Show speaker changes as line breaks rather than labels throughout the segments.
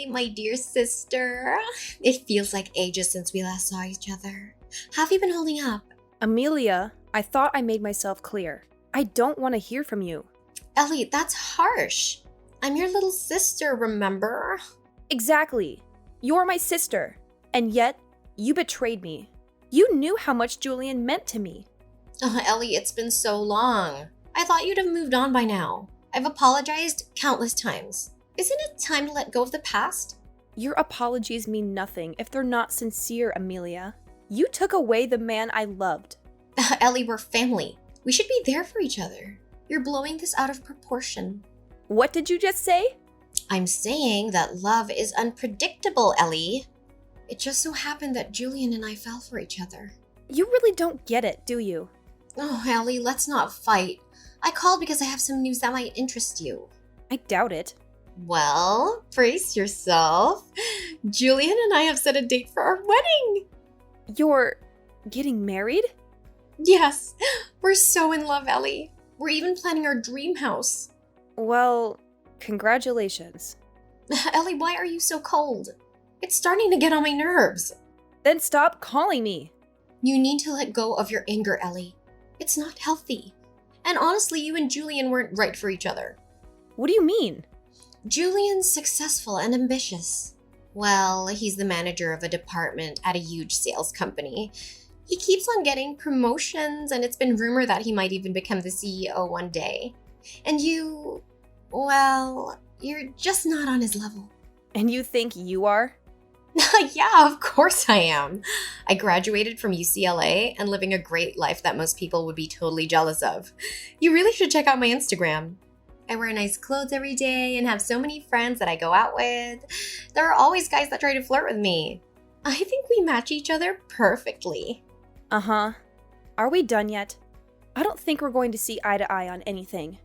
Ellie, my dear sister. It feels like ages since we last saw each other. How have you been holding up?
Amelia, I thought I made myself clear. I don't want to hear from you.
Ellie, that's harsh. I'm your little sister, remember?
Exactly. You're my sister. And yet, you betrayed me. You knew how much Julian meant to me.
Oh, Ellie, it's been so long. I thought you'd have moved on by now. I've apologized countless times. Isn't it time to let go of the past?
Your apologies mean nothing if they're not sincere, Amelia. You took away the man I loved.
Ellie, we're family. We should be there for each other. You're blowing this out of proportion.
What did you just say?
I'm saying that love is unpredictable, Ellie. It just so happened that Julian and I fell for each other.
You really don't get it, do you?
Oh, Ellie, let's not fight. I called because I have some news that might interest you.
I doubt it.
Well, brace yourself. Julian and I have set a date for our wedding.
You're getting married?
Yes, we're so in love, Ellie. We're even planning our dream house.
Well, congratulations.
Ellie, why are you so cold? It's starting to get on my nerves.
Then stop calling me.
You need to let go of your anger, Ellie. It's not healthy. And honestly, you and Julian weren't right for each other.
What do you mean?
Julian's successful and ambitious. Well, he's the manager of a department at a huge sales company. He keeps on getting promotions, and it's been rumored that he might even become the CEO one day. And you, well, you're just not on his level.
And you think you are?
Yeah, of course I am. I graduated from UCLA and living a great life that most people would be totally jealous of. You really should check out my Instagram. I wear nice clothes every day and have so many friends that I go out with. There are always guys that try to flirt with me. I think we match each other perfectly.
Uh-huh. Are we done yet? I don't think we're going to see eye to eye on anything.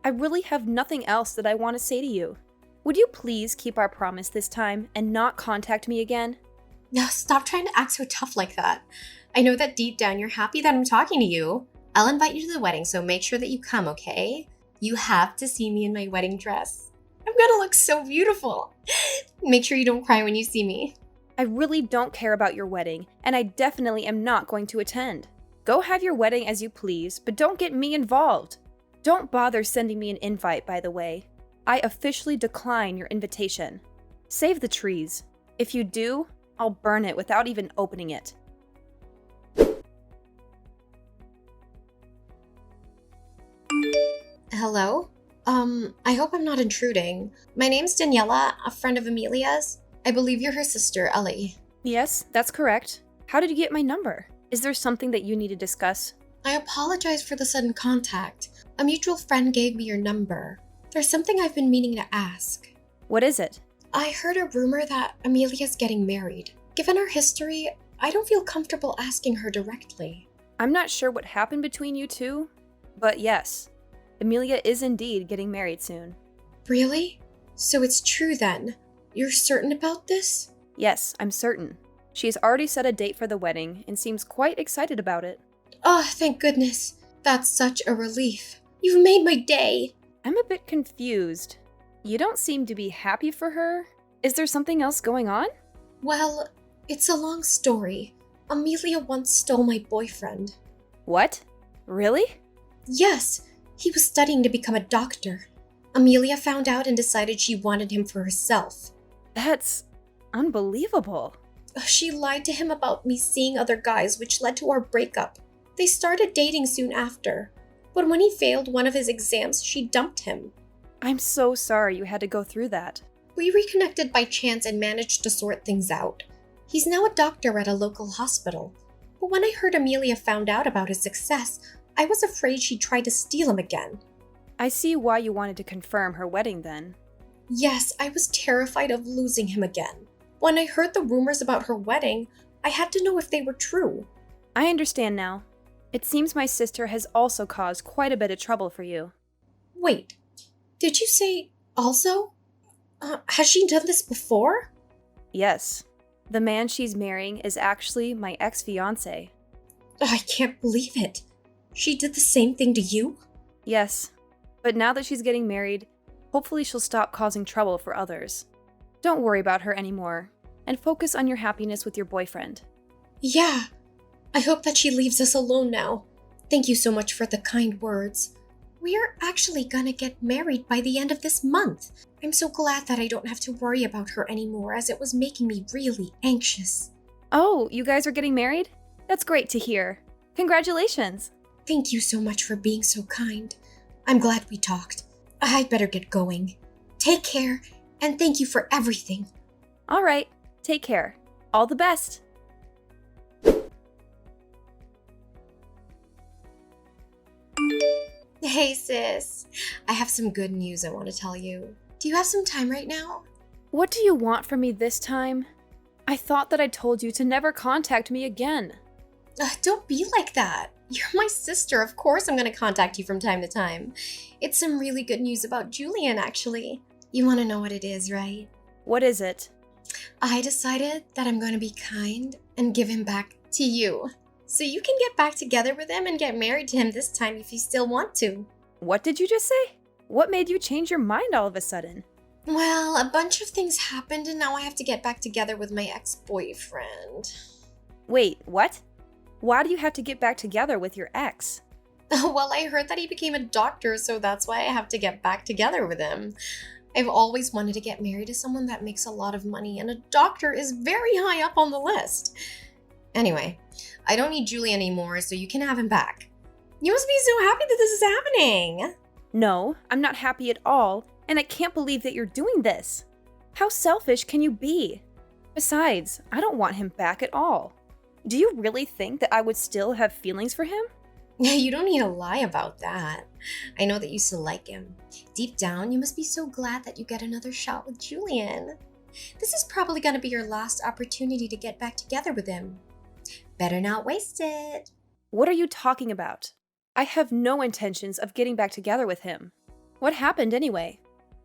I really have nothing else that I want to say to you. Would you please keep our promise this time and not contact me again?
No, stop trying to act so tough like that. I know that deep down you're happy that I'm talking to you. I'll invite you to the wedding, so make sure that you come, okay? You have to see me in my wedding dress. I'm gonna look so beautiful. Make sure you don't cry when you see me.
I really don't care about your wedding, and I definitely am not going to attend. Go have your wedding as you please, but don't get me involved. Don't bother sending me an invite, by the way. I officially decline your invitation. Save the trees. If you do, I'll burn it without even opening it.
Hello? I hope I'm not intruding. My name's Daniela, a friend of Amelia's. I believe you're her sister, Ellie.
Yes, that's correct. How did you get my number? Is there something that you need to discuss?
I apologize for the sudden contact. A mutual friend gave me your number. There's something I've been meaning to ask.
What is it?
I heard a rumor that Amelia's getting married. Given her history, I don't feel comfortable asking her directly.
I'm not sure what happened between you two, but yes, Amelia is indeed getting married soon.
Really? So it's true then? You're certain about this?
Yes, I'm certain. She has already set a date for the wedding and seems quite excited about it.
Oh, thank goodness. That's such a relief. You've made my day.
I'm a bit confused. You don't seem to be happy for her. Is there something else going on?
Well, it's a long story. Amelia once stole my boyfriend.
What? Really?
Yes, he was studying to become a doctor. Amelia found out and decided she wanted him for herself.
That's unbelievable.
She lied to him about me seeing other guys, which led to our breakup. They started dating soon after. But when he failed one of his exams, she dumped him.
I'm so sorry you had to go through that.
We reconnected by chance and managed to sort things out. He's now a doctor at a local hospital. But when I heard Amelia found out about his success, I was afraid she'd try to steal him again.
I see why you wanted to confirm her wedding then.
Yes, I was terrified of losing him again. When I heard the rumors about her wedding, I had to know if they were true.
I understand now. It seems my sister has also caused quite a bit of trouble for you.
Wait, did you say also? Has she done this before?
Yes. The man she's marrying is actually my ex-fiancé.
I can't believe it. She did the same thing to you?
Yes. But now that she's getting married, hopefully she'll stop causing trouble for others. Don't worry about her anymore, and focus on your happiness with your boyfriend.
Yeah, I hope that she leaves us alone now. Thank you so much for the kind words. We are actually gonna get married by the end of this month. I'm so glad that I don't have to worry about her anymore, as it was making me really anxious.
Oh, you guys are getting married? That's great to hear. Congratulations!
Thank you so much for being so kind. I'm glad we talked. I'd better get going. Take care, and thank you for everything.
All right, take care. All the best!
Hey sis, I have some good news I want to tell you. Do you have some time right now?
What do you want from me this time? I thought that I told you to never contact me again.
Don't be like that. You're my sister. Of course I'm going to contact you from time to time. It's some really good news about Julian, actually. You want to know what it is, right?
What is it?
I decided that I'm going to be kind and give him back to you. So you can get back together with him and get married to him this time if you still want to.
What did you just say? What made you change your mind all of a sudden?
Well, a bunch of things happened and now I have to get back together with my ex-boyfriend.
Wait, what? Why do you have to get back together with your ex?
Well, I heard that he became a doctor, so that's why I have to get back together with him. I've always wanted to get married to someone that makes a lot of money, and a doctor is very high up on the list. Anyway, I don't need Julie anymore, so you can have him back. You must be so happy that this is happening.
No, I'm not happy at all, and I can't believe that you're doing this. How selfish can you be? Besides, I don't want him back at all. Do you really think that I would still have feelings for him?
You don't need to lie about that. I know that you still like him. Deep down, you must be so glad that you get another shot with Julian. This is probably going to be your last opportunity to get back together with him. Better not waste it.
What are you talking about? I have no intentions of getting back together with him. What happened anyway?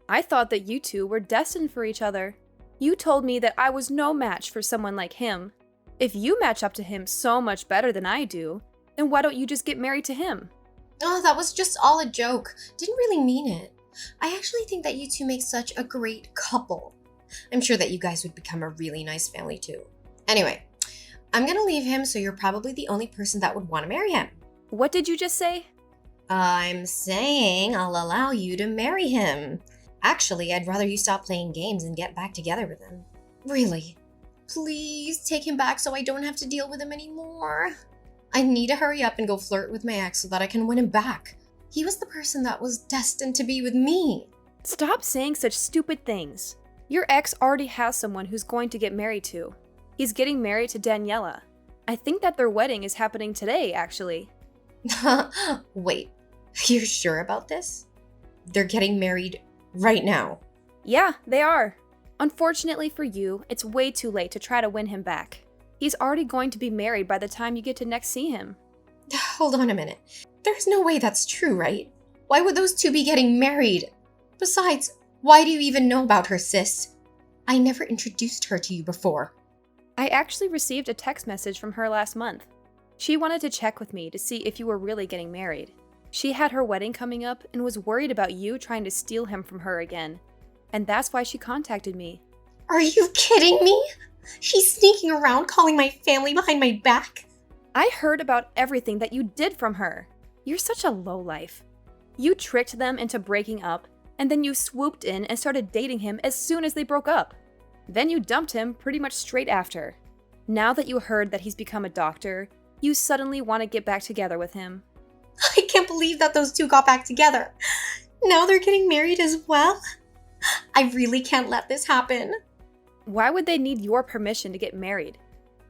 I thought that you two were destined for each other. You told me that I was no match for someone like him. If you match up to him so much better than I do, then why don't you just get married to him?
Oh, that was just all a joke. Didn't really mean it. I actually think that you two make such a great couple. I'm sure that you guys would become a really nice family too. Anyway, I'm gonna leave him, so you're probably the only person that would want to marry him.
What did you just say?
I'm saying I'll allow you to marry him. Actually, I'd rather you stop playing games and get back together with him. Really. Please take him back so I don't have to deal with him anymore. I need to hurry up and go flirt with my ex so that I can win him back. He was the person that was destined to be with me.
Stop saying such stupid things. Your ex already has someone who's going to get married to. He's getting married to Daniela. I think that their wedding is happening today, actually.
Wait, you're sure about this? They're getting married right now.
Yeah, they are. Unfortunately for you, it's way too late to try to win him back. He's already going to be married by the time you get to next see him.
Hold on a minute. There's no way that's true, right? Why would those two be getting married? Besides, why do you even know about her, sis? I never introduced her to you before.
I actually received a text message from her last month. She wanted to check with me to see if you were really getting married. She had her wedding coming up and was worried about you trying to steal him from her again. And that's why she contacted me.
Are you kidding me? She's sneaking around calling my family behind my back?
I heard about everything that you did from her. You're such a lowlife. You tricked them into breaking up, and then you swooped in and started dating him as soon as they broke up. Then you dumped him pretty much straight after. Now that you heard that he's become a doctor, you suddenly want to get back together with him.
I can't believe that those two got back together. Now they're getting married as well? I really can't let this happen.
Why would they need your permission to get married?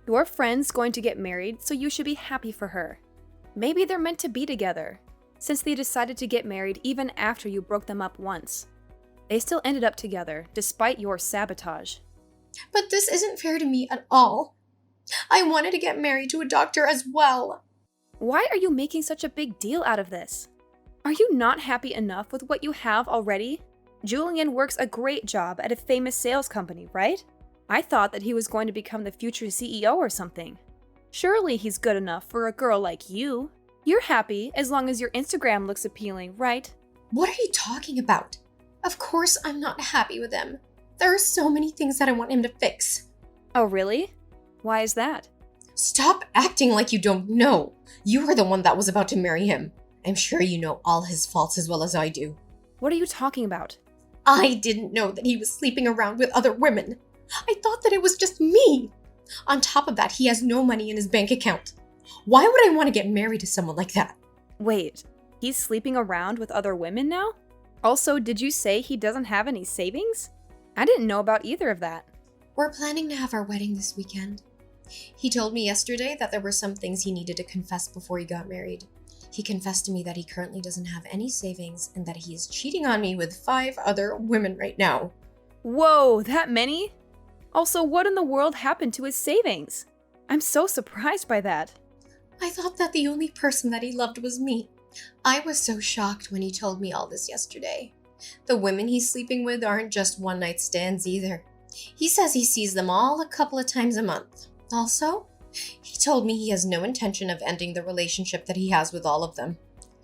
Your friend's going to get married, so you should be happy for her. Maybe they're meant to be together, since they decided to get married even after you broke them up once. They still ended up together, despite your sabotage.
But this isn't fair to me at all. I wanted to get married to a doctor as well.
Why are you making such a big deal out of this? Are you not happy enough with what you have already? Julian works a great job at a famous sales company, right? I thought that he was going to become the future CEO or something. Surely he's good enough for a girl like you. You're happy as long as your Instagram looks appealing, right?
What are you talking about? Of course I'm not happy with him. There are so many things that I want him to fix.
Oh, really? Why is that?
Stop acting like you don't know. You are the one that was about to marry him. I'm sure you know all his faults as well as I do.
What are you talking about?
I didn't know that he was sleeping around with other women. I thought that it was just me. On top of that, he has no money in his bank account. Why would I want to get married to someone like that?
Wait, he's sleeping around with other women now? Also, did you say he doesn't have any savings? I didn't know about either of that.
We're planning to have our wedding this weekend. He told me yesterday that there were some things he needed to confess before he got married. He confessed to me that he currently doesn't have any savings and that he is cheating on me with 5 other women right now.
Whoa, that many? Also, what in the world happened to his savings? I'm so surprised by that.
I thought that the only person that he loved was me. I was so shocked when he told me all this yesterday. The women he's sleeping with aren't just one-night stands either. He says he sees them all a couple of times a month. Also, he told me he has no intention of ending the relationship that he has with all of them.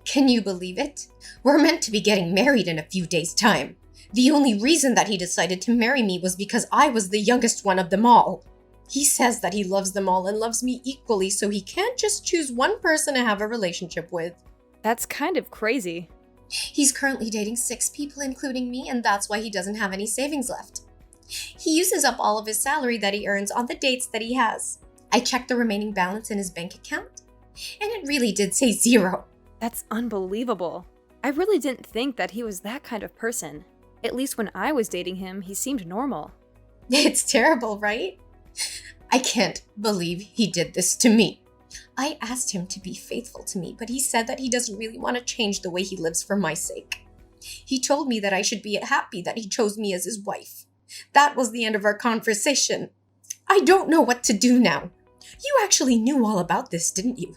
Can you believe it? We're meant to be getting married in a few days' time. The only reason that he decided to marry me was because I was the youngest one of them all. He says that he loves them all and loves me equally, so he can't just choose one person to have a relationship with.
That's kind of crazy.
He's currently dating 6 people, including me, and that's why he doesn't have any savings left. He uses up all of his salary that he earns on the dates that he has. I checked the remaining balance in his bank account, and it really did say 0.
That's unbelievable. I really didn't think that he was that kind of person. At least when I was dating him, he seemed normal.
It's terrible, right? I can't believe he did this to me. I asked him to be faithful to me, but he said that he doesn't really want to change the way he lives for my sake. He told me that I should be happy that he chose me as his wife. That was the end of our conversation. I don't know what to do now. You actually knew all about this, didn't you?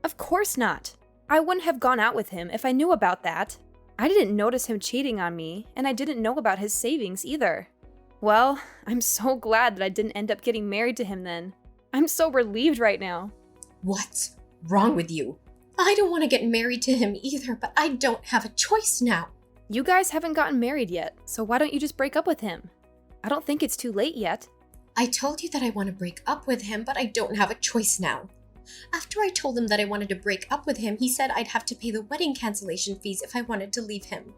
Of course not. I wouldn't have gone out with him if I knew about that. I didn't notice him cheating on me, and I didn't know about his savings either. Well, I'm so glad that I didn't end up getting married to him then. I'm so relieved right now.
What's wrong with you? I don't want to get married to him either, but I don't have a choice now.
You guys haven't gotten married yet, so why don't you just break up with him? I don't think it's too late yet.
I told you that I want to break up with him, but I don't have a choice now. After I told him that I wanted to break up with him, he said I'd have to pay the wedding cancellation fees if I wanted to leave him.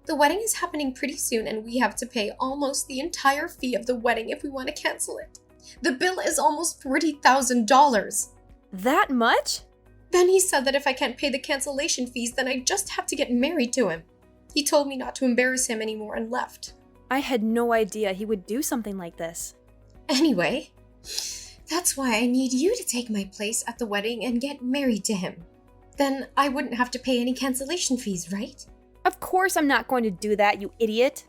The wedding is happening pretty soon, and we have to pay almost the entire fee of the wedding if we want to cancel it. The bill is almost $40,000.
That much?
Then he said that if I can't pay the cancellation fees, then I just have to get married to him. He told me not to embarrass him anymore and left.
I had no idea he would do something like this.
Anyway, that's why I need you to take my place at the wedding and get married to him. Then I wouldn't have to pay any cancellation fees, right?
Of course I'm not going to do that, you idiot.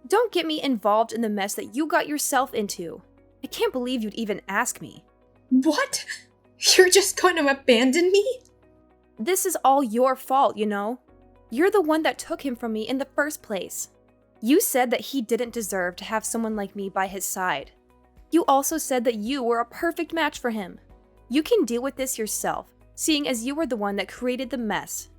Don't get me involved in the mess that you got yourself into. I can't believe you'd even ask me.
What? You're just going to abandon me?
This is all your fault, you know? You're the one that took him from me in the first place. You said that he didn't deserve to have someone like me by his side. You also said that you were a perfect match for him. You can deal with this yourself, seeing as you were the one that created the mess.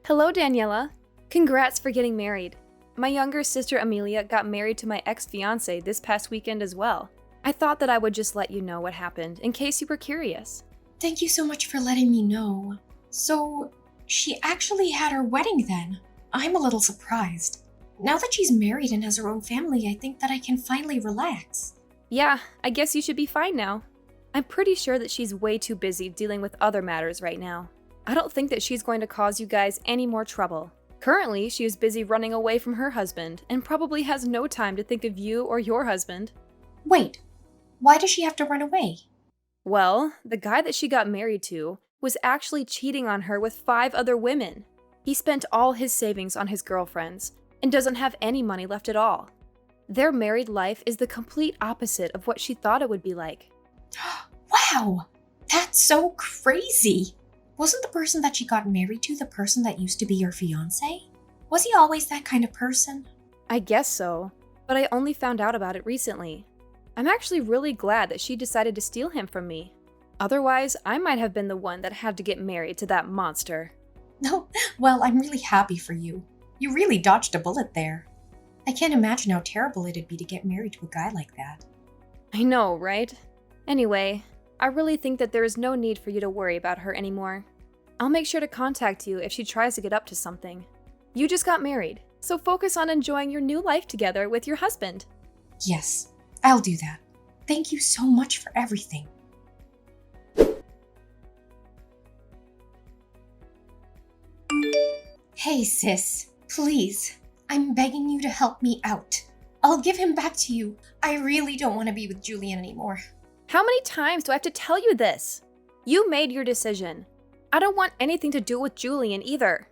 Hello, Daniela. Congrats for getting married. My younger sister Amelia got married to my ex-fiancé this past weekend as well. I thought that I would just let you know what happened in case you were curious.
Thank you so much for letting me know. So, she actually had her wedding then? I'm a little surprised. Now that she's married and has her own family, I think that I can finally relax.
Yeah, I guess you should be fine now. I'm pretty sure that she's way too busy dealing with other matters right now. I don't think that she's going to cause you guys any more trouble. Currently, she is busy running away from her husband and probably has no time to think of you or your husband.
Wait, why does she have to run away?
Well, the guy that she got married to was actually cheating on her with 5 other women. He spent all his savings on his girlfriends and doesn't have any money left at all. Their married life is the complete opposite of what she thought it would be like.
Wow, that's so crazy. Wasn't the person that she got married to the person that used to be your fiancé? Was he always that kind of person?
I guess so, but I only found out about it recently. I'm actually really glad that she decided to steal him from me. Otherwise, I might have been the one that had to get married to that monster.
No, well, I'm really happy for you. You really dodged a bullet there. I can't imagine how terrible it'd be to get married to a guy like that.
I know, right? Anyway, I really think that there is no need for you to worry about her anymore. I'll make sure to contact you if she tries to get up to something. You just got married, so focus on enjoying your new life together with your husband.
Yes, I'll do that. Thank you so much for everything. Hey, sis. Please, I'm begging you to help me out. I'll give him back to you. I really don't want to be with Julian anymore.
How many times do I have to tell you this? You made your decision. I don't want anything to do with Julian either.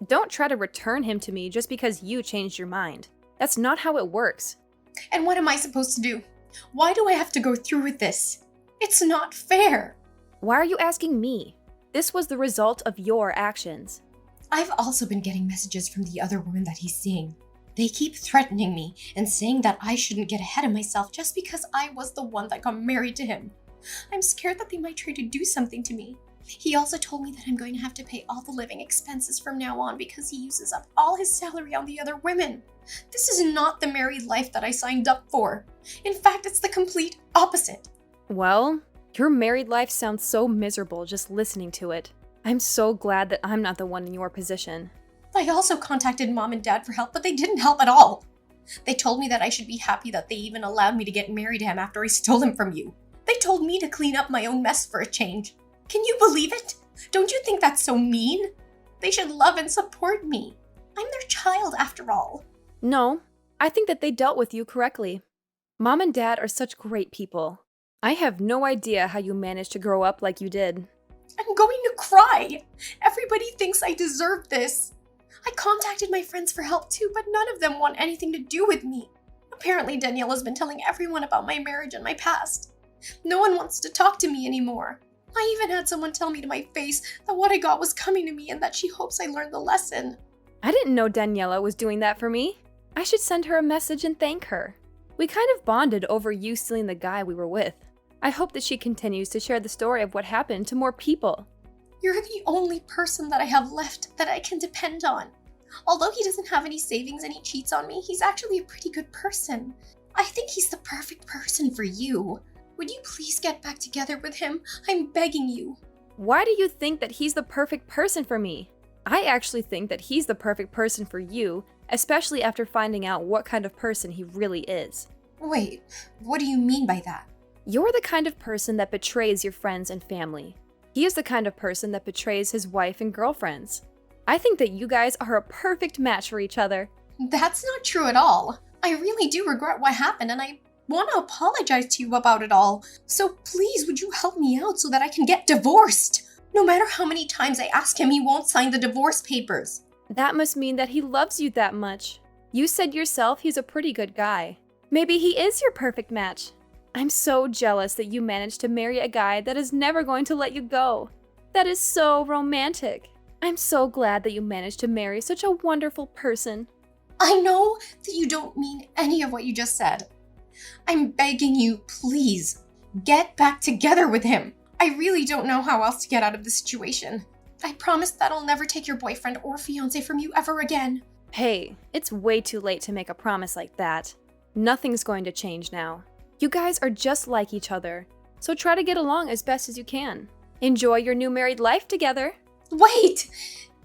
Don't try to return him to me just because you changed your mind. That's not how it works.
And what am I supposed to do? Why do I have to go through with this? It's not fair.
Why are you asking me? This was the result of your actions.
I've also been getting messages from the other women that he's seeing. They keep threatening me and saying that I shouldn't get ahead of myself just because I was the one that got married to him. I'm scared that they might try to do something to me. He also told me that I'm going to have to pay all the living expenses from now on because he uses up all his salary on the other women. This is not the married life that I signed up for. In fact, it's the complete opposite.
Well, your married life sounds so miserable just listening to it. I'm so glad that I'm not the one in your position.
I also contacted Mom and Dad for help, but they didn't help at all. They told me that I should be happy that they even allowed me to get married to him after I stole him from you. They told me to clean up my own mess for a change. Can you believe it? Don't you think that's so mean? They should love and support me. I'm their child after all.
No, I think that they dealt with you correctly. Mom and Dad are such great people. I have no idea how you managed to grow up like you did.
I'm going to cry. Everybody thinks I deserve this. I contacted my friends for help too, but none of them want anything to do with me. Apparently, Danielle has been telling everyone about my marriage and my past. No one wants to talk to me anymore. I even had someone tell me to my face that what I got was coming to me and that she hopes I learned the lesson.
I didn't know Daniela was doing that for me. I should send her a message and thank her. We kind of bonded over you stealing the guy we were with. I hope that she continues to share the story of what happened to more people.
You're the only person that I have left that I can depend on. Although he doesn't have any savings and he cheats on me, he's actually a pretty good person. I think he's the perfect person for you. Would you please get back together with him? I'm begging you.
Why do you think that he's the perfect person for me? I actually think that he's the perfect person for you, especially after finding out what kind of person he really is.
Wait, what do you mean by that?
You're the kind of person that betrays your friends and family. He is the kind of person that betrays his wife and girlfriends. I think that you guys are a perfect match for each other.
That's not true at all. I really do regret what happened and I want to apologize to you about it all. So please, would you help me out so that I can get divorced? No matter how many times I ask him, he won't sign the divorce papers.
That must mean that he loves you that much. You said yourself he's a pretty good guy. Maybe he is your perfect match. I'm so jealous that you managed to marry a guy that is never going to let you go. That is so romantic. I'm so glad that you managed to marry such a wonderful person.
I know that you don't mean any of what you just said. I'm begging you, please, get back together with him. I really don't know how else to get out of this situation. I promise that I'll never take your boyfriend or fiancé from you ever again.
Hey, it's way too late to make a promise like that. Nothing's going to change now. You guys are just like each other, so try to get along as best as you can. Enjoy your new married life together.
Wait!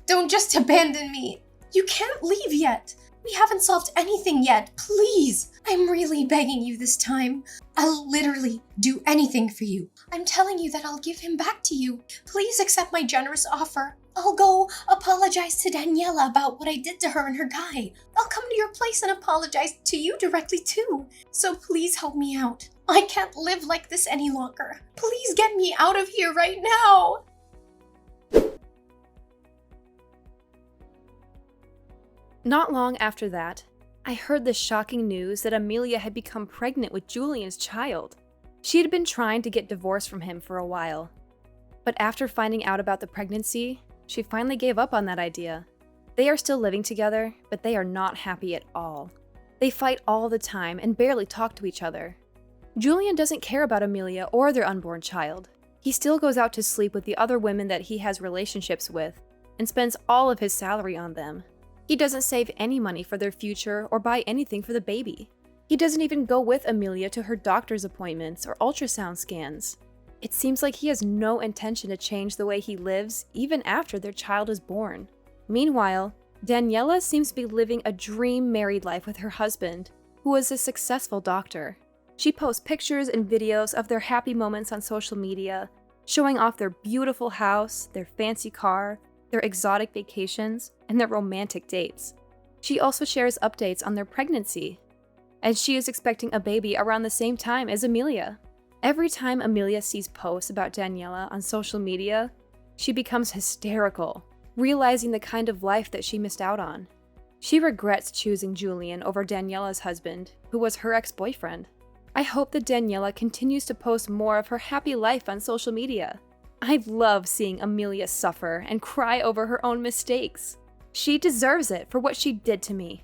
Don't just abandon me. You can't leave yet. We haven't solved anything yet. Please! I'm really begging you this time. I'll literally do anything for you. I'm telling you that I'll give him back to you. Please accept my generous offer. I'll go apologize to Daniela about what I did to her and her guy. I'll come to your place and apologize to you directly too. So please help me out. I can't live like this any longer. Please get me out of here right now.
Not long after that, I heard the shocking news that Amelia had become pregnant with Julian's child. She had been trying to get divorced from him for a while. But after finding out about the pregnancy, she finally gave up on that idea. They are still living together, but they are not happy at all. They fight all the time and barely talk to each other. Julian doesn't care about Amelia or their unborn child. He still goes out to sleep with the other women that he has relationships with. and spends all of his salary on them. He doesn't save any money for their future or buy anything for the baby. He doesn't even go with Amelia to her doctor's appointments or ultrasound scans. It seems like he has no intention to change the way he lives even after their child is born. Meanwhile, Daniela seems to be living a dream married life with her husband, who is a successful doctor. She posts pictures and videos of their happy moments on social media, showing off their beautiful house, their fancy car, their exotic vacations, and their romantic dates. She also shares updates on their pregnancy, and she is expecting a baby around the same time as Amelia. Every time Amelia sees posts about Daniela on social media, she becomes hysterical, realizing the kind of life that she missed out on. She regrets choosing Julian over Daniela's husband, who was her ex-boyfriend. I hope that Daniela continues to post more of her happy life on social media. I love seeing Amelia suffer and cry over her own mistakes. She deserves it for what she did to me.